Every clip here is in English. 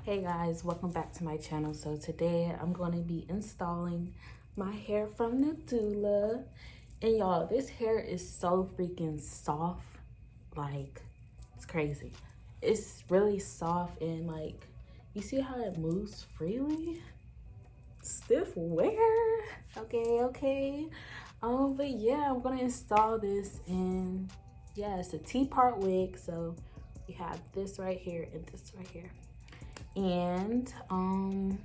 Hey guys, welcome back to my channel. So today I'm going to be installing my hair from Nadula. And y'all, this hair is so freaking soft. Like, it's crazy. It's really soft and like, you see how it moves freely? Stiff wear. Okay. But yeah, I'm gonna install this, and yeah, it's a T-part wig. So you have this right here and this right here. And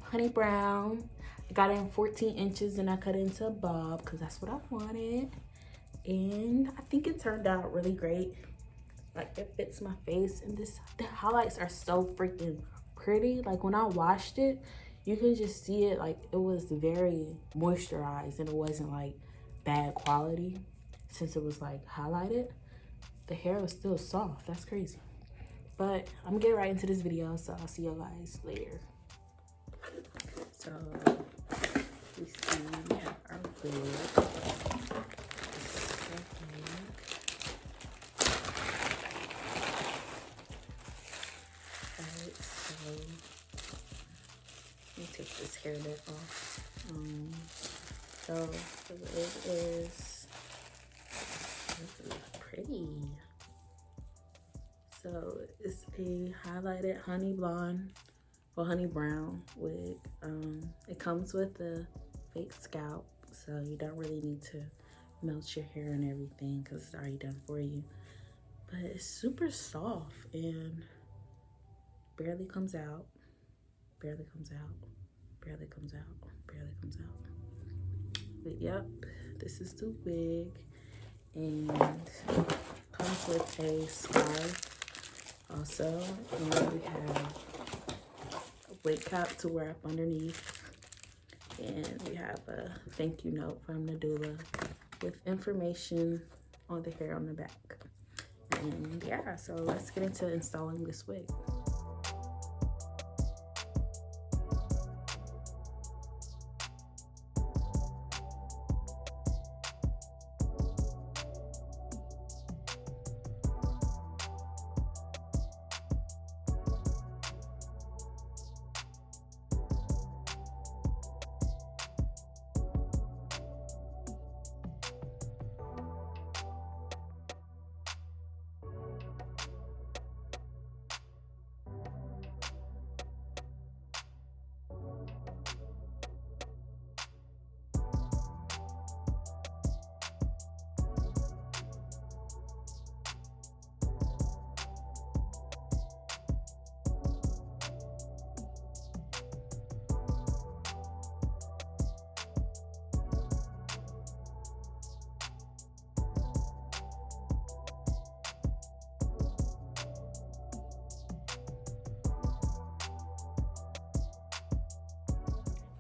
honey brown, I got it in 14 inches and I cut it into a bob because that's what I wanted, and I think it turned out really great. Like, it fits my face, and the highlights are so freaking pretty. Like, when I washed it, you can just see it, like it was very moisturized and it wasn't like bad quality. Since it was like highlighted, the hair was still soft. That's crazy. But I'm gonna get right into this video, so I'll see you guys later. So we see we have our wig. Alright, so let me take this hair net off. So the wig is pretty. So it's a highlighted honey blonde or honey brown wig. It comes with a fake scalp, so you don't really need to melt your hair and everything because it's already done for you. But it's super soft and barely comes out. Barely comes out. But yep, this is the wig, and comes with a scarf also, and we have a wig cap to wear up underneath, and we have a thank you note from Nadula with information on the hair on the back. And yeah, so let's get into installing this wig.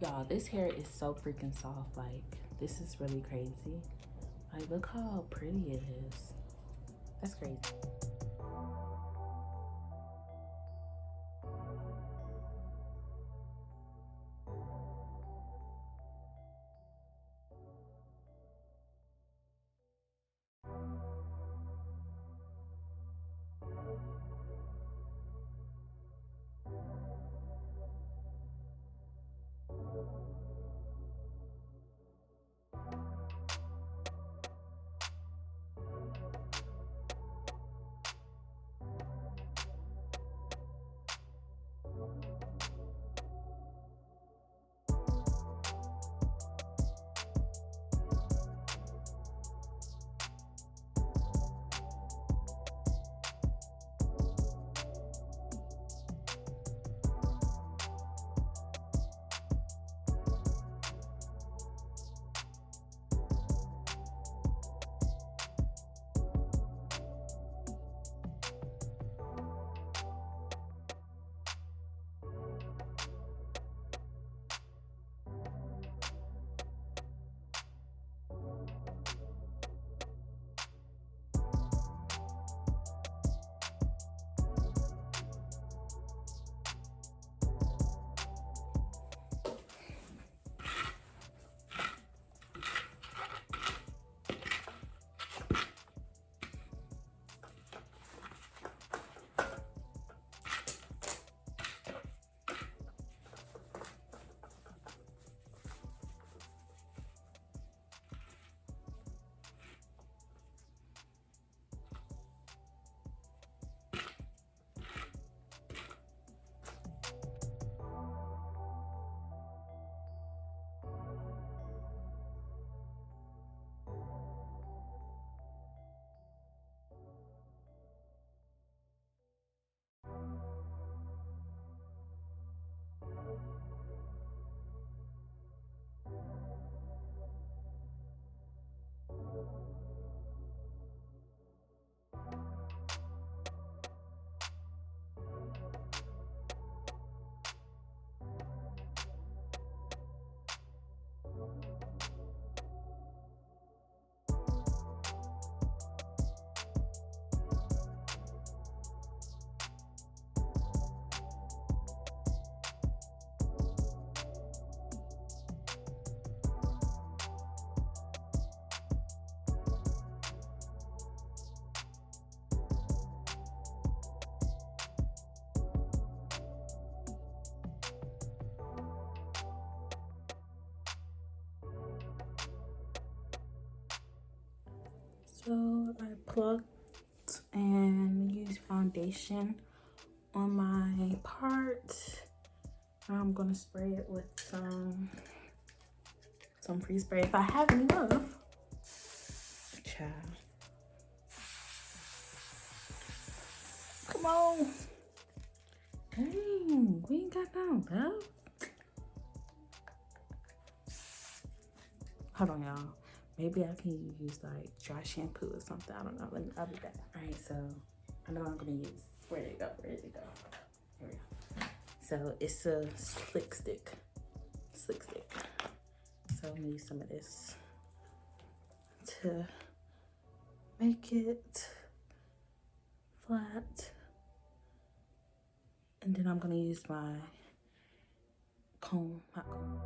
Y'all, this hair is so freaking soft. Like, this is really crazy. Like, look how pretty it is. That's crazy. So I plucked and used foundation on my part. I'm gonna spray it with some free spray if I have enough. Child. Come on. Dang, we ain't got down, bro. Hold on, y'all. Maybe I can use like dry shampoo or something. I don't know. I'll be back. All right, so I know I'm gonna use. Where did it go? Where did it go? Here we go. So it's a slick stick. Slick stick. So I'm gonna use some of this to make it flat. And then I'm gonna use my comb, hot comb.